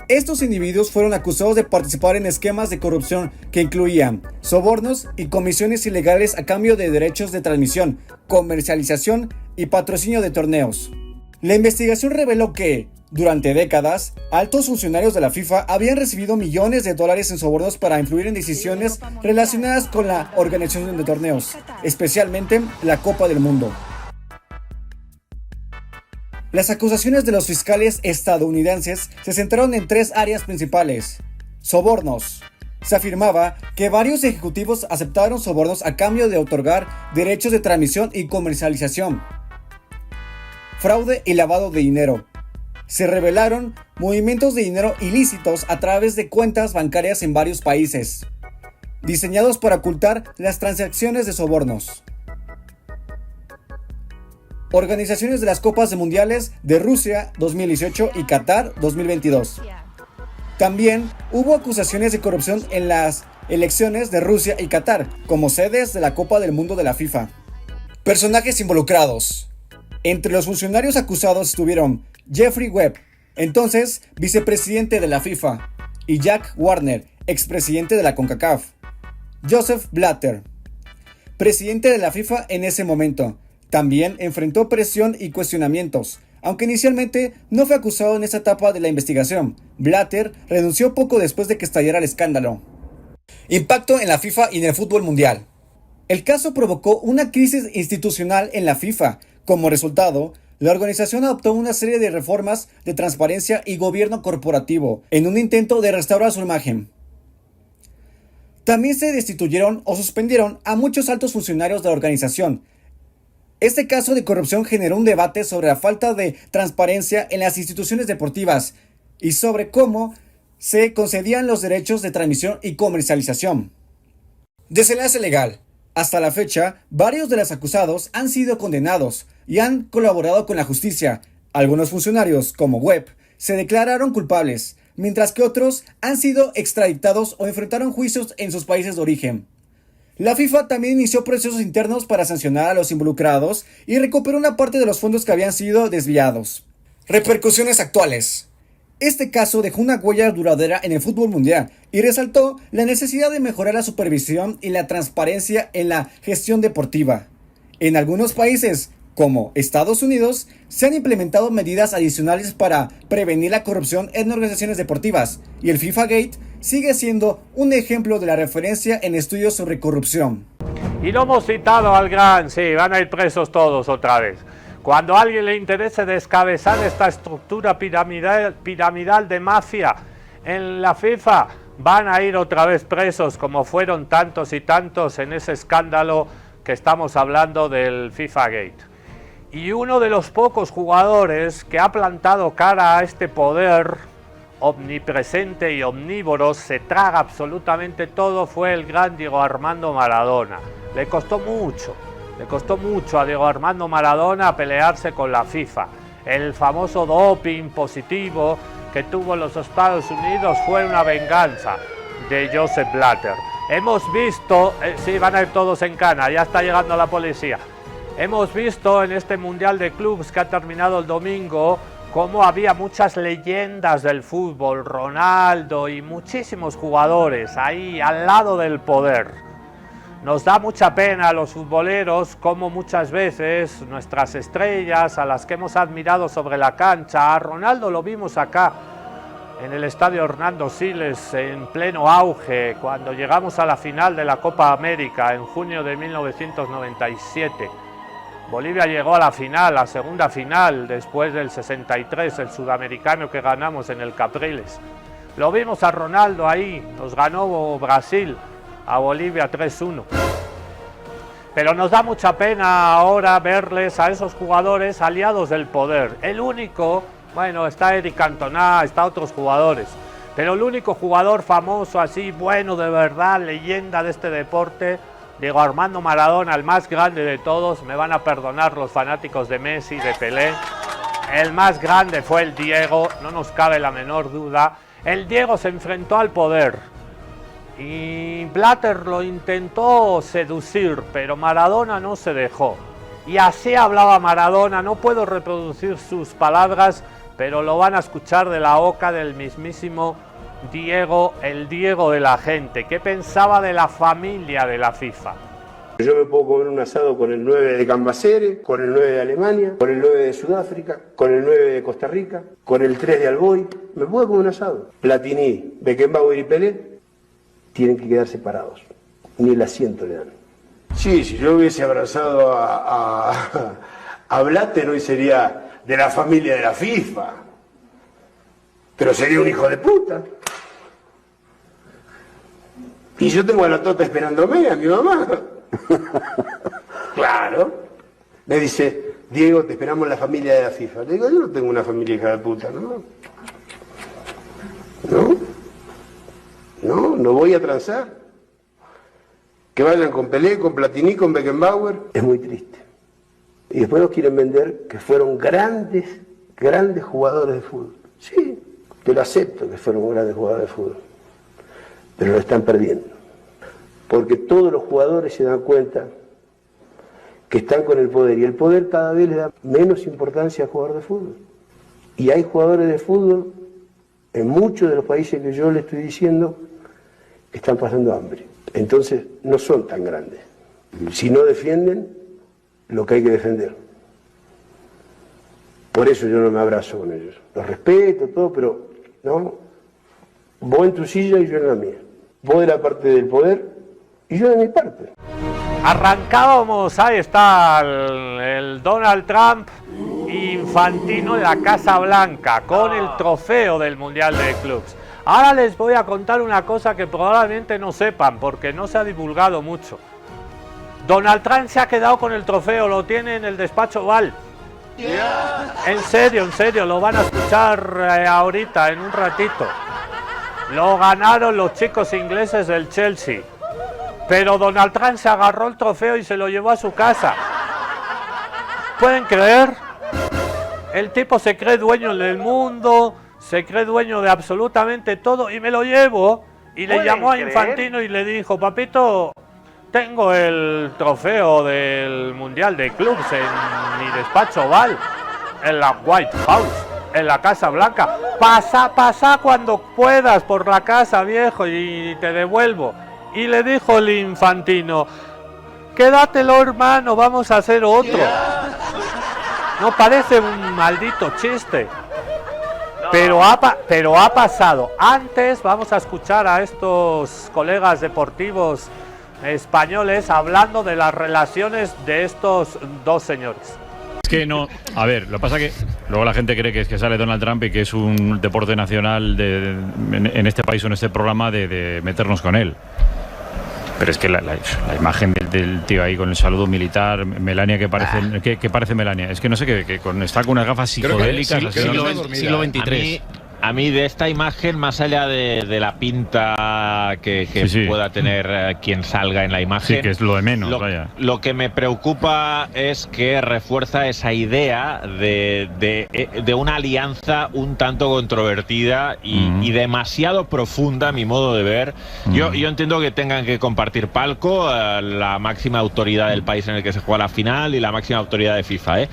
Estos individuos fueron acusados de participar en esquemas de corrupción que incluían sobornos y comisiones ilegales a cambio de derechos de transmisión, comercialización y patrocinio de torneos. La investigación reveló que, durante décadas, altos funcionarios de la FIFA habían recibido millones de dólares en sobornos para influir en decisiones relacionadas con la organización de torneos, especialmente la Copa del Mundo. Las acusaciones de los fiscales estadounidenses se centraron en 3 áreas principales. Sobornos. Se afirmaba que varios ejecutivos aceptaron sobornos a cambio de otorgar derechos de transmisión y comercialización. Fraude y lavado de dinero. Se revelaron movimientos de dinero ilícitos a través de cuentas bancarias en varios países, diseñados para ocultar las transacciones de sobornos. Organizaciones de las Copas Mundiales de Rusia 2018 y Qatar 2022. También hubo acusaciones de corrupción en las elecciones de Rusia y Qatar, como sedes de la Copa del Mundo de la FIFA. Personajes involucrados. Entre los funcionarios acusados estuvieron Jeffrey Webb, entonces vicepresidente de la FIFA, y Jack Warner, expresidente de la CONCACAF. Joseph Blatter, presidente de la FIFA en ese momento, también enfrentó presión y cuestionamientos. Aunque inicialmente no fue acusado en esa etapa de la investigación, Blatter renunció poco después de que estallara el escándalo. Impacto en la FIFA y en el fútbol mundial. El caso provocó una crisis institucional en la FIFA. Como resultado, la organización adoptó una serie de reformas de transparencia y gobierno corporativo en un intento de restaurar su imagen. También se destituyeron o suspendieron a muchos altos funcionarios de la organización. Este caso de corrupción generó un debate sobre la falta de transparencia en las instituciones deportivas y sobre cómo se concedían los derechos de transmisión y comercialización. Desenlace legal. Hasta la fecha, varios de los acusados han sido condenados y han colaborado con la justicia. Algunos funcionarios, como Webb, se declararon culpables, mientras que otros han sido extraditados o enfrentaron juicios en sus países de origen. La FIFA también inició procesos internos para sancionar a los involucrados y recuperó una parte de los fondos que habían sido desviados. Repercusiones actuales. Este caso dejó una huella duradera en el fútbol mundial y resaltó la necesidad de mejorar la supervisión y la transparencia en la gestión deportiva. En algunos países, como Estados Unidos, se han implementado medidas adicionales para prevenir la corrupción en organizaciones deportivas, y el FIFA Gate sigue siendo un ejemplo de la referencia en estudios sobre corrupción. Y lo hemos citado al gran, sí, van a ir presos todos otra vez. Cuando a alguien le interese descabezar esta estructura piramidal de mafia en la FIFA, van a ir otra vez presos, como fueron tantos y tantos en ese escándalo que estamos hablando del FIFA Gate. Y uno de los pocos jugadores que ha plantado cara a este poder omnipresente y omnívoro, se traga absolutamente todo, fue el gran Diego Armando Maradona. Le costó mucho a Diego Armando Maradona pelearse con la FIFA. El famoso doping positivo que tuvo los Estados Unidos fue una venganza de Joseph Blatter. Hemos visto, sí, van a ir todos en cana, ya está llegando la policía. Hemos visto en este Mundial de Clubs que ha terminado el domingo cómo había muchas leyendas del fútbol, Ronaldo y muchísimos jugadores ahí al lado del poder. Nos da mucha pena a los futboleros como muchas veces nuestras estrellas a las que hemos admirado sobre la cancha, a Ronaldo lo vimos acá en el estadio Hernando Siles en pleno auge cuando llegamos a la final de la Copa América en junio de 1997. Bolivia llegó a la final, la segunda final después del 63, el sudamericano que ganamos en el Capriles. Lo vimos a Ronaldo ahí, nos ganó Brasil a Bolivia 3-1. Pero nos da mucha pena ahora verles a esos jugadores aliados del poder. El único, bueno, está Eric Cantona, está otros jugadores, pero el único jugador famoso así, bueno de verdad, leyenda de este deporte, Diego Armando Maradona, el más grande de todos, me van a perdonar los fanáticos de Messi, de Pelé. El más grande fue el Diego, no nos cabe la menor duda. El Diego se enfrentó al poder y Blatter lo intentó seducir, pero Maradona no se dejó. Y así hablaba Maradona, no puedo reproducir sus palabras, pero lo van a escuchar de la boca del mismísimo Diego, el Diego de la gente. ¿Qué pensaba de la familia de la FIFA? Yo me puedo comer un asado con el 9 de Cambacere, con el 9 de Alemania, con el 9 de Sudáfrica, con el 9 de Costa Rica, con el 3 de Alboy. Me puedo comer un asado. Platini, Beckenbauer y Pelé tienen que quedar separados. Ni el asiento le dan. Sí, si yo hubiese abrazado a Blatter hoy sería de la familia de la FIFA. Pero sería un hijo de puta. Y yo tengo a la Tota esperándome, a mi mamá. Claro. Me dice, Diego, te esperamos la familia de la FIFA. Le digo, yo no tengo una familia hija de puta, ¿no? No voy a transar. Que vayan con Pelé, con Platini, con Beckenbauer. Es muy triste. Y después nos quieren vender que fueron grandes jugadores de fútbol. Sí, te lo acepto que fueron grandes jugadores de fútbol. Pero lo están perdiendo. Porque todos los jugadores se dan cuenta que están con el poder. Y el poder cada vez le da menos importancia al jugador de fútbol. Y hay jugadores de fútbol en muchos de los países que yo le estoy diciendo que están pasando hambre. Entonces no son tan grandes. Si no defienden lo que hay que defender. Por eso yo no me abrazo con ellos. Los respeto, todo, pero no. Vos en tu silla y yo en la mía. Vos de la parte del poder y yo de mi parte. Arrancábamos, ahí está el Donald Trump Infantino de la Casa Blanca con el trofeo del Mundial de Clubs. Ahora les voy a contar una cosa que probablemente no sepan porque no se ha divulgado mucho. Donald Trump se ha quedado con el trofeo, lo tiene en el despacho Oval. En serio, lo van a escuchar ahorita, en un ratito. Lo ganaron los chicos ingleses del Chelsea. Pero Donald Trump se agarró el trofeo y se lo llevó a su casa. ¿Pueden creer? El tipo se cree dueño del mundo, se cree dueño de absolutamente todo y me lo llevo. Y le llamó a Infantino y le dijo, papito, tengo el trofeo del Mundial de Clubs en mi despacho oval, en la White House, en la Casa Blanca. Pasa cuando puedas por la casa, viejo, y te devuelvo. Y le dijo el Infantino, quédatelo, hermano, vamos a hacer otro. No parece un maldito chiste. Pero ha pasado. Antes vamos a escuchar a estos colegas deportivos españoles hablando de las relaciones de estos dos señores. Es que no, a ver, lo que pasa que luego la gente cree que es que sale Donald Trump y que es un deporte nacional en este país o en este programa de meternos con él. Pero es que la imagen del tío ahí con el saludo militar, Melania, que parece Melania. Es que no sé, que está con unas gafas psicodélicas. Siglo XXIII. A mí de esta imagen, más allá de la pinta que pueda tener quien salga en la imagen, sí, que es lo de menos, vaya. Lo que me preocupa es que refuerza esa idea de una alianza un tanto controvertida y demasiado profunda, a mi modo de ver. Yo entiendo que tengan que compartir palco la máxima autoridad del país en el que se juega la final y la máxima autoridad de FIFA,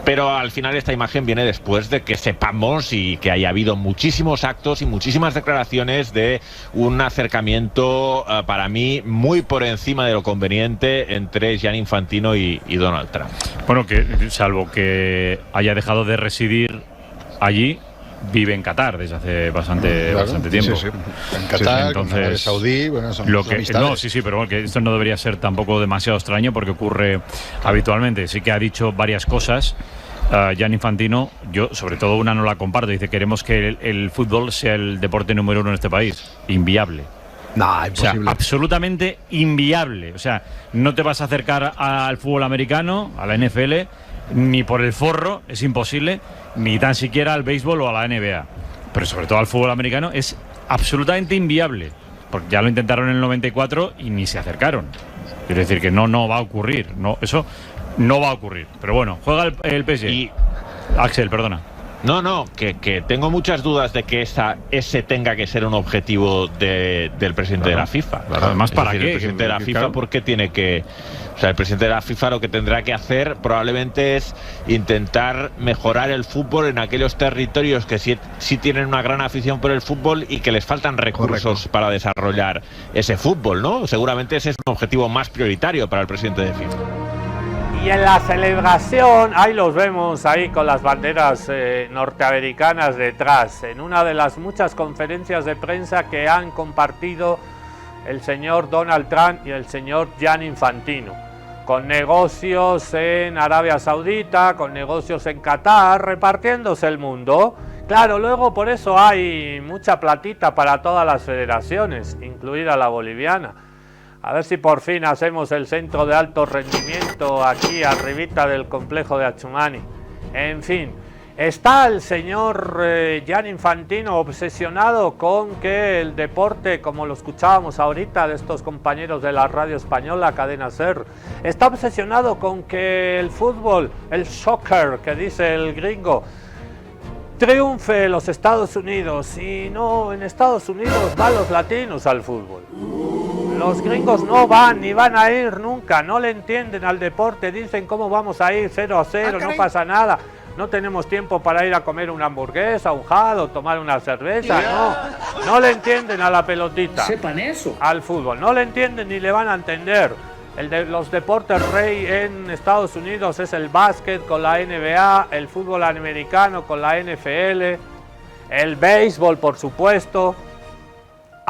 pero al final esta imagen viene después de que sepamos y que haya habido muchísimos actos y muchísimas declaraciones de un acercamiento para mí muy por encima de lo conveniente entre Gianni Infantino y Donald Trump. Bueno, que salvo que haya dejado de residir allí, vive en Qatar desde hace bastante tiempo. Sí. En Qatar, entonces, Saudí, bueno, son lo que amistades. no, sí, pero bueno, que esto no debería ser tampoco demasiado extraño porque ocurre habitualmente. Sí que ha dicho varias cosas. Gianni Infantino, yo sobre todo una no la comparto, dice queremos que el fútbol sea el deporte número 1 en este país. Inviable. No, imposible. O sea, absolutamente inviable. O sea, no te vas a acercar al fútbol americano, a la NFL, ni por el forro, es imposible, ni tan siquiera al béisbol o a la NBA. Pero sobre todo al fútbol americano es absolutamente inviable. Porque ya lo intentaron en el 94 y ni se acercaron. Es decir, que no va a ocurrir. Eso no va a ocurrir. Pero bueno, juega el PSG. Axel, perdona. No, que tengo muchas dudas de que ese tenga que ser un objetivo del presidente de la FIFA. Claro, además, ¿para qué? El presidente de la FIFA, ¿por qué tiene que...? O sea, el presidente de la FIFA lo que tendrá que hacer probablemente es intentar mejorar el fútbol en aquellos territorios que sí tienen una gran afición por el fútbol y que les faltan recursos para desarrollar ese fútbol, ¿no? Seguramente ese es un objetivo más prioritario para el presidente de FIFA. Y en la celebración, ahí los vemos ahí con las banderas norteamericanas detrás, en una de las muchas conferencias de prensa que han compartido el señor Donald Trump y el señor Gianni Infantino, con negocios en Arabia Saudita, con negocios en Qatar, repartiéndose el mundo. Claro, luego por eso hay mucha platita para todas las federaciones, incluida la boliviana. A ver si por fin hacemos el centro de alto rendimiento aquí arribita del complejo de Achumani. En fin, está el señor Gianni Infantino obsesionado con que el deporte, como lo escuchábamos ahorita de estos compañeros de la radio española, Cadena SER, está obsesionado con que el fútbol, el soccer, que dice el gringo, triunfe en los Estados Unidos. Y no, en Estados Unidos van los latinos al fútbol. Los gringos no van, ni van a ir nunca, no le entienden al deporte, dicen cómo vamos a ir 0-0, no pasa nada, no tenemos tiempo para ir a comer una hamburguesa, un helado, tomar una cerveza, no le entienden a la pelotita, sepan eso, al fútbol, no le entienden ni le van a entender. Los deportes rey en Estados Unidos es el básquet con la NBA, el fútbol americano con la NFL, el béisbol por supuesto.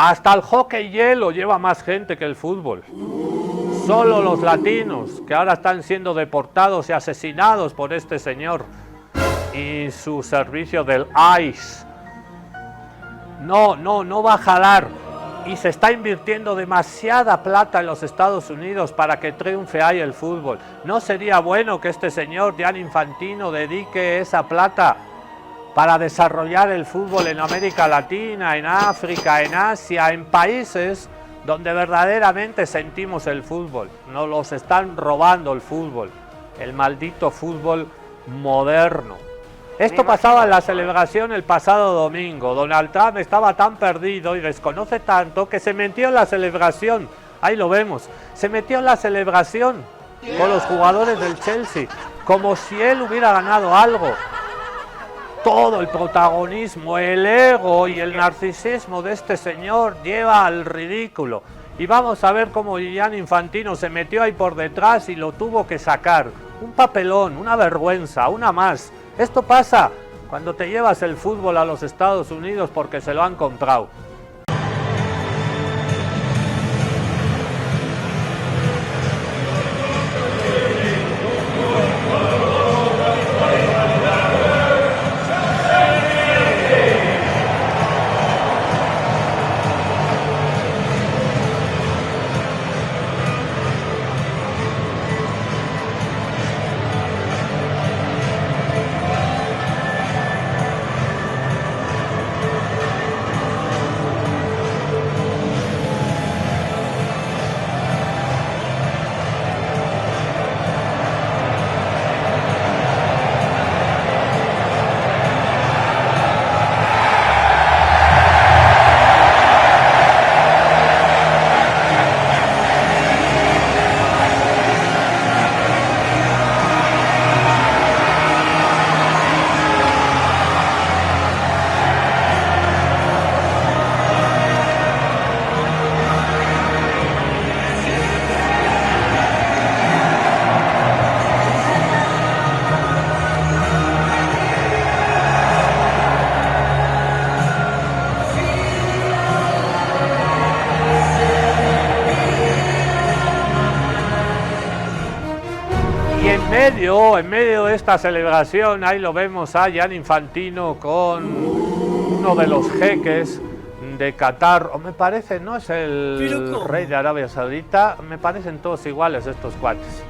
Hasta el hockey hielo lleva más gente que el fútbol. Solo los latinos, que ahora están siendo deportados y asesinados por este señor y su servicio del ICE. No va a jalar. Y se está invirtiendo demasiada plata en los Estados Unidos para que triunfe ahí el fútbol. ¿No sería bueno que este señor Gianni Infantino dedique esa plata para desarrollar el fútbol en América Latina, en África, en Asia, en países donde verdaderamente sentimos el fútbol. Nos los están robando el fútbol, el maldito fútbol moderno. Esto pasaba en la celebración el pasado domingo. Donald Trump estaba tan perdido y desconoce tanto que se metió en la celebración. Ahí lo vemos. Se metió en la celebración con los jugadores del Chelsea, como si él hubiera ganado algo. Todo el protagonismo, el ego y el narcisismo de este señor lleva al ridículo. Y vamos a ver cómo Gianni Infantino se metió ahí por detrás y lo tuvo que sacar. Un papelón, una vergüenza, una más. Esto pasa cuando te llevas el fútbol a los Estados Unidos porque se lo han comprado. En medio de esta celebración, ahí lo vemos a Gianni Infantino con uno de los jeques de Qatar, o me parece, no es el rey de Arabia Saudita, me parecen todos iguales estos cuates.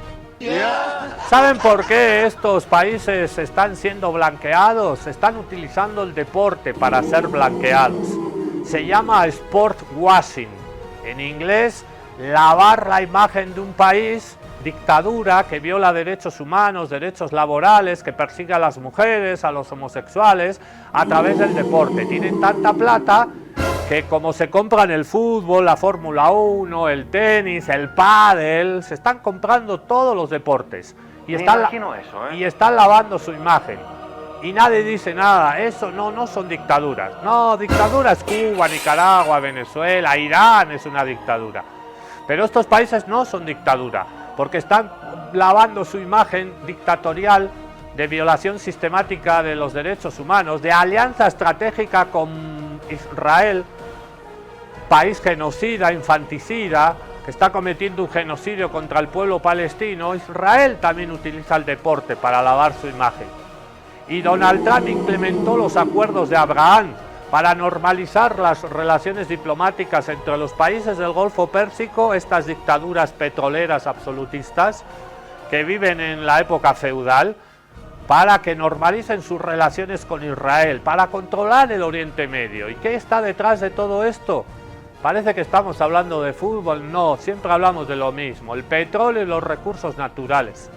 ¿Saben por qué estos países están siendo blanqueados? Están utilizando el deporte para ser blanqueados. Se llama sport washing. En inglés, lavar la imagen de un país. Dictadura que viola derechos humanos, derechos laborales, que persigue a las mujeres, a los homosexuales, a través del deporte. Tienen tanta plata que como se compran el fútbol, la Fórmula 1, el tenis, el pádel, se están comprando todos los deportes. Y están lavando su imagen. Y nadie dice nada, eso no son dictaduras. No, dictadura es Cuba, Nicaragua, Venezuela, Irán es una dictadura. Pero estos países no son dictadura, porque están lavando su imagen dictatorial de violación sistemática de los derechos humanos, de alianza estratégica con Israel, país genocida, infanticida, que está cometiendo un genocidio contra el pueblo palestino. Israel también utiliza el deporte para lavar su imagen. Y Donald Trump implementó los acuerdos de Abraham para normalizar las relaciones diplomáticas entre los países del Golfo Pérsico, estas dictaduras petroleras absolutistas que viven en la época feudal, para que normalicen sus relaciones con Israel, para controlar el Oriente Medio. ¿Y qué está detrás de todo esto? Parece que estamos hablando de fútbol. No, siempre hablamos de lo mismo, el petróleo y los recursos naturales.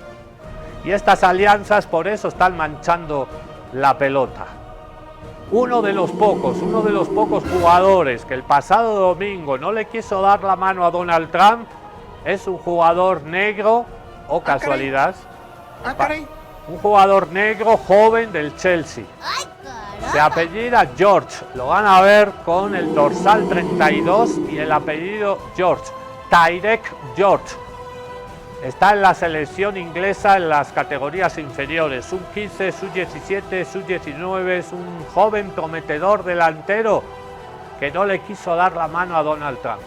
Y estas alianzas por eso están manchando la pelota. Uno de los pocos jugadores que el pasado domingo no le quiso dar la mano a Donald Trump es un jugador negro, o casualidad, un jugador negro joven del Chelsea. Se apellida George, lo van a ver con el dorsal 32 y el apellido George, Tyrek George. Está en la selección inglesa en las categorías inferiores, sub-15, sub-17, sub-19, es un joven prometedor delantero que no le quiso dar la mano a Donald Trump.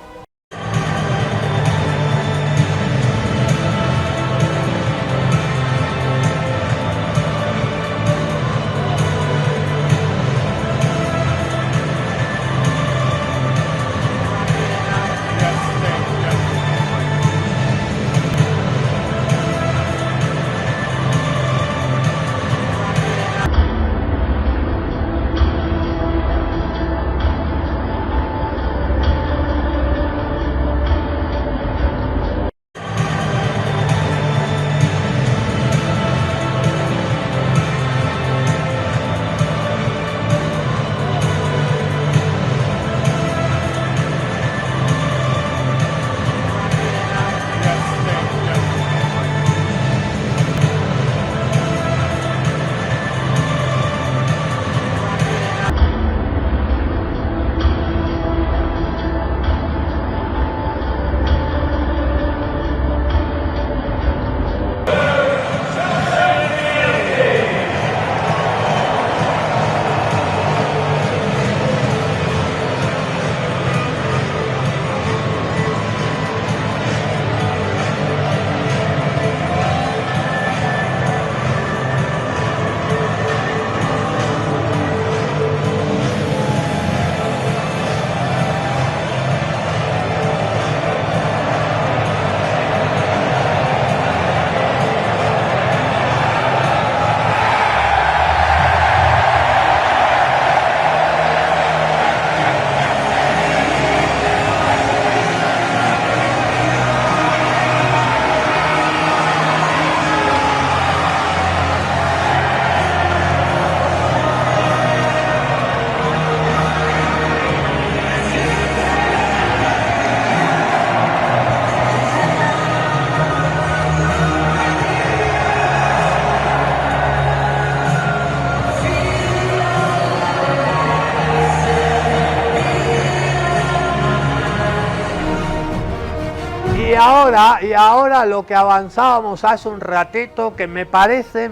ahora lo que avanzábamos hace un ratito, que me parece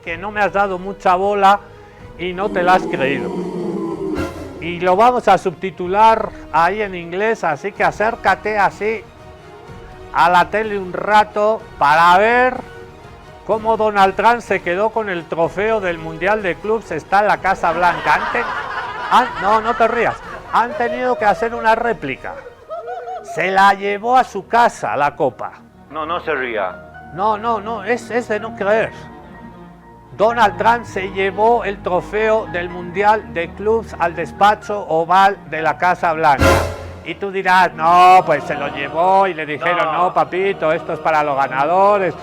que no me has dado mucha bola y no te la has creído. Y lo vamos a subtitular ahí en inglés, así que acércate así a la tele un rato para ver cómo Donald Trump se quedó con el trofeo del Mundial de Clubs. Está en la Casa Blanca. No te rías. Han tenido que hacer una réplica. Se la llevó a su casa la copa. No se ría. No, es de no creer. Donald Trump se llevó el trofeo del Mundial de Clubs al despacho oval de la Casa Blanca. Y tú dirás, no, pues se lo llevó y le dijeron, no papito, esto es para los ganadores.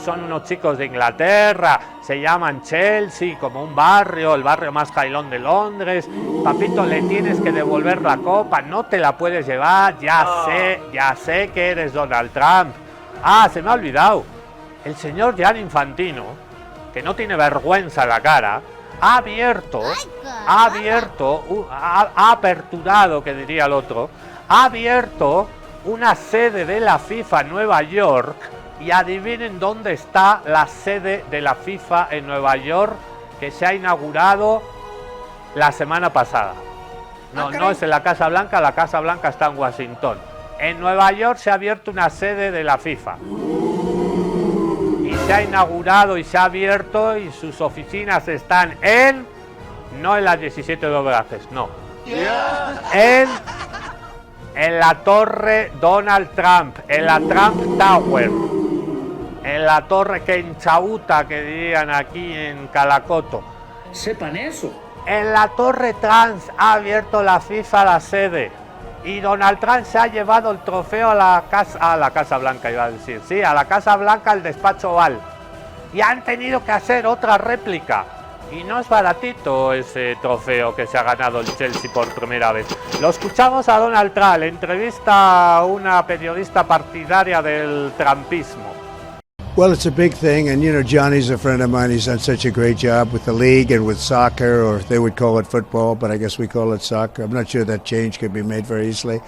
Son unos chicos de Inglaterra, se llaman Chelsea, como un barrio, el barrio más jailón de Londres. Papito, le tienes que devolver la copa, no te la puedes llevar, ya sé que eres Donald Trump. Se me ha olvidado, el señor Gianni Infantino, que no tiene vergüenza en la cara, ha aperturado, que diría el otro, ha abierto una sede de la FIFA en Nueva York. Y adivinen dónde está la sede de la FIFA en Nueva York, que se ha inaugurado la semana pasada. No es en la Casa Blanca está en Washington. En Nueva York se ha abierto una sede de la FIFA. Y se ha inaugurado y se ha abierto y sus oficinas están no en las 17 de Obrajes, no. En la Torre Donald Trump, en la Trump Tower. En la torre Kenchauta, que dirían aquí en Calacoto. Sepan eso. En la torre Trump ha abierto la FIFA la sede. Y Donald Trump se ha llevado el trofeo a la Casa Blanca, iba a decir. Sí, a la Casa Blanca, al despacho oval. Y han tenido que hacer otra réplica. Y no es baratito ese trofeo que se ha ganado el Chelsea por primera vez. Lo escuchamos a Donald Trump, le entrevista a una periodista partidaria del trumpismo. Well, it's a big thing, and you know, Johnny's a friend of mine. He's done such a great job with the league and with soccer, or they would call it football, but I guess we call it soccer. I'm not sure that change could be made very easily,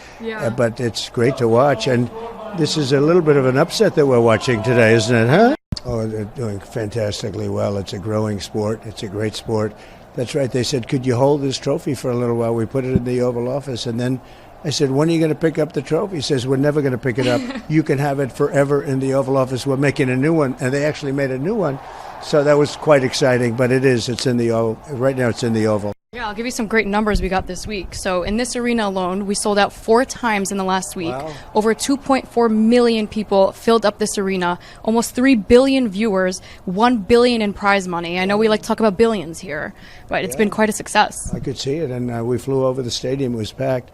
but it's great to watch, and this is a little bit of an upset that we're watching today, isn't it, huh? Oh, they're doing fantastically well. It's a growing sport. It's a great sport. That's right. They said, could you hold this trophy for a little while? We put it in the Oval Office, and then I said, when are you going to pick up the trophy? He says, we're never going to pick it up. You can have it forever in the Oval Office. We're making a new one. And they actually made a new one. So that was quite exciting. But it's in the Oval. Right now it's in the Oval. Yeah, I'll give you some great numbers we got this week. So in this arena alone, we sold out 4 times in the last week. Wow. Over 2.4 million people filled up this arena. Almost 3 billion viewers, 1 billion in prize money. I know we like to talk about billions here, but it's been quite a success. I could see it. And we flew over the stadium. It was packed.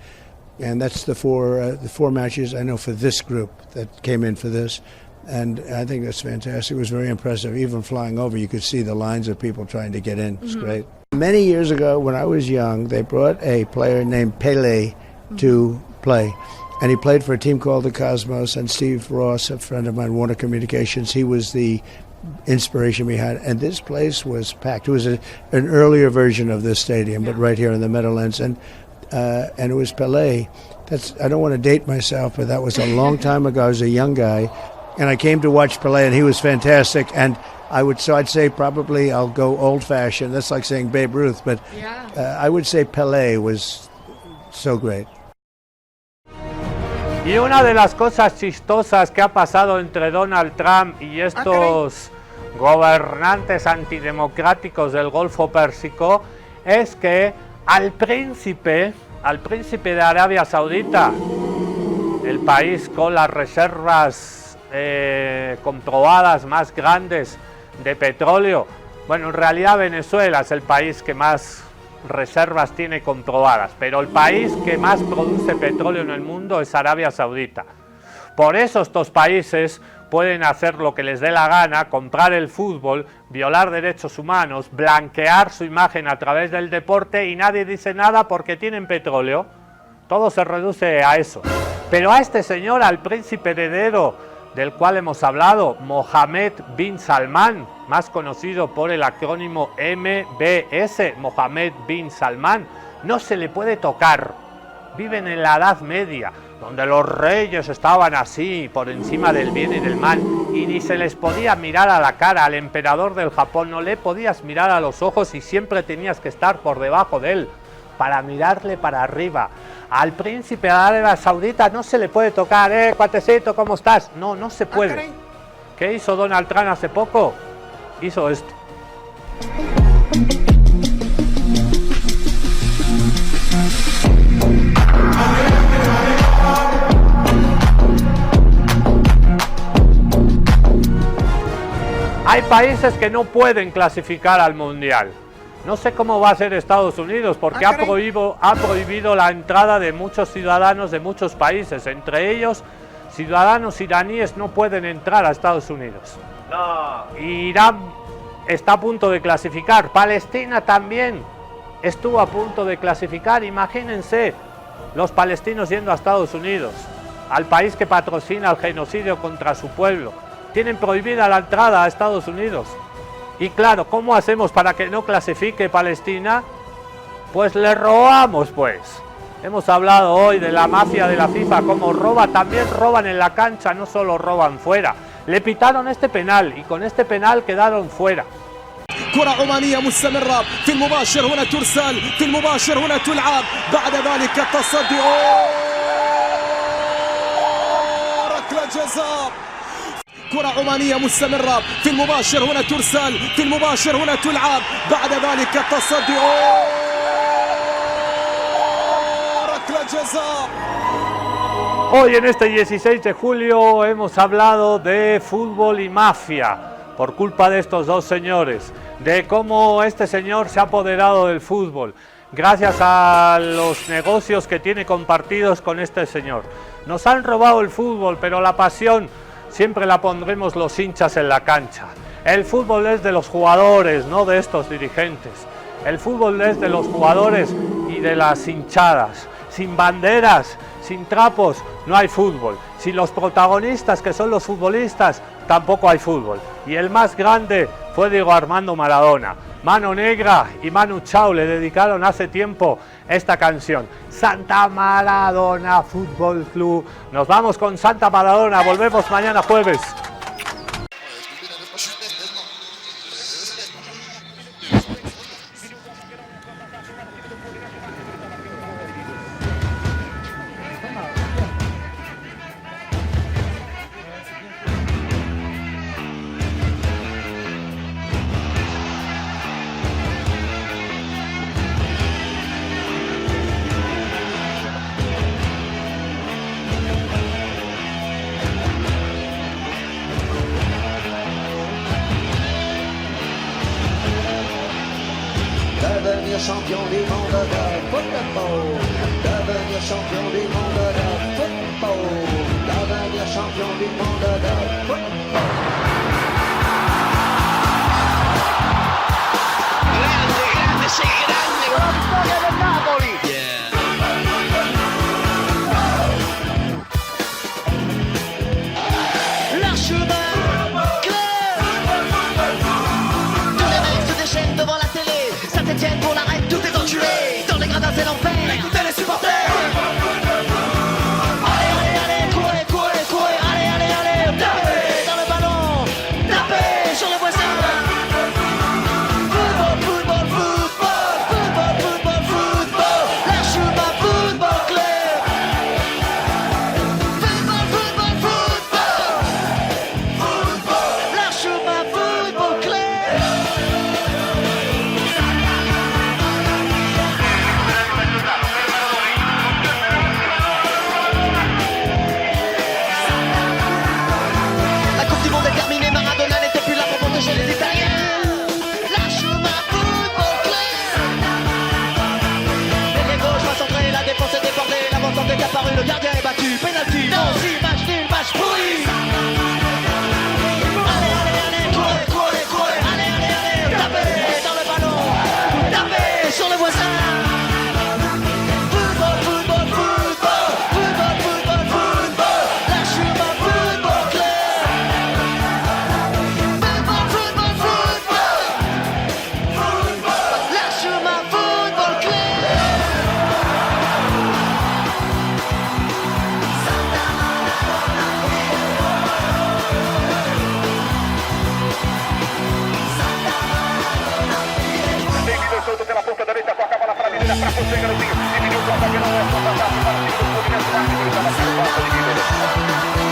And that's the four matches I know for this group that came in for this. And I think that's fantastic. It was very impressive. Even flying over, you could see the lines of people trying to get in. It's great. Many years ago, when I was young, they brought a player named Pele to play. And he played for a team called the Cosmos. And Steve Ross, a friend of mine, Warner Communications, he was the inspiration behind it. And this place was packed. It was an earlier version of this stadium, but right here in the Meadowlands. And it was Pelé. I don't want to date myself, but that was a long time ago. I was a young guy, and I came to watch Pelé, and he was fantastic. And I'd say probably I'll go old-fashioned. That's like saying Babe Ruth, but I would say Pelé was so great. Y una de las cosas chistosas que ha pasado entre Donald Trump y estos gobernantes antidemocráticos del Golfo Pérsico es que al príncipe de Arabia Saudita, el país con las reservas comprobadas más grandes de petróleo, bueno, en realidad Venezuela es el país que más reservas tiene comprobadas, pero el país que más produce petróleo en el mundo es Arabia Saudita. Por eso estos países pueden hacer lo que les dé la gana, comprar el fútbol, violar derechos humanos, blanquear su imagen a través del deporte y nadie dice nada porque tienen petróleo. Todo se reduce a eso. Pero a este señor, al príncipe heredero del cual hemos hablado, Mohammed bin Salman, más conocido por el acrónimo MBS, Mohammed bin Salman, no se le puede tocar. Viven en la Edad Media. donde los reyes estaban así, por encima del bien y del mal, y ni se les podía mirar a la cara. Al emperador del Japón no le podías mirar a los ojos y siempre tenías que estar por debajo de él, para mirarle para arriba. Al príncipe de Arabia Saudita no se le puede tocar, cuatecito, ¿cómo estás? No, no se puede. ¿Qué hizo Donald Trump hace poco? Hizo esto. Hay países que no pueden clasificar al Mundial. No sé cómo va a ser Estados Unidos, porque ha prohibido la entrada de muchos ciudadanos de muchos países. Entre ellos, ciudadanos iraníes no pueden entrar a Estados Unidos. No. Irán está a punto de clasificar. Palestina también estuvo a punto de clasificar. Imagínense los palestinos yendo a Estados Unidos, al país que patrocina el genocidio contra su pueblo. Tienen prohibida la entrada a Estados Unidos. Y claro, ¿cómo hacemos para que no clasifique Palestina? Pues le robamos, pues. Hemos hablado hoy de la mafia de la FIFA, cómo roba, también roban en la cancha, no solo roban fuera. Le pitaron este penal y con este penal quedaron fuera. كرة عمانية مستمرة في المباشر هنا ترسل في المباشر هنا تلعب بعد ذلك التصدي ركلة جزاء كرة عمانية مستمرة في المباشر هنا ترسل في المباشر هنا تلعب بعد ذلك التصدي ركلة جزاء. Hoy en este 16 de julio hemos hablado de fútbol y mafia por culpa de estos dos señores, de cómo este señor se ha apoderado del fútbol gracias a los negocios que tiene compartidos con este señor. Nos han robado el fútbol, pero la pasión siempre la pondremos los hinchas en la cancha. El fútbol es de los jugadores, no de estos dirigentes. El fútbol es de los jugadores y de las hinchadas. Sin banderas, sin trapos, no hay fútbol. Sin los protagonistas, que son los futbolistas, tampoco hay fútbol. Y el más grande fue Diego Armando Maradona. Mano Negra y Manu Chao le dedicaron hace tiempo esta canción. Santa Maradona Fútbol Club. Nos vamos con Santa Maradona. Volvemos mañana jueves. Devenir champion du monde de football. Devenir champion du monde de football. Devenir champion du monde de football. Grande, grande, sei grande. La vittoria del Napoli. Pour la reine, tout est enculé. Dans les gradins, c'est l'enfer. Écoutez les supporters. Allez, allez, allez, courez, courez, courez. Allez, allez, allez. Tapez dans Para José Garotti, diminuto ataque no es para Fluminense,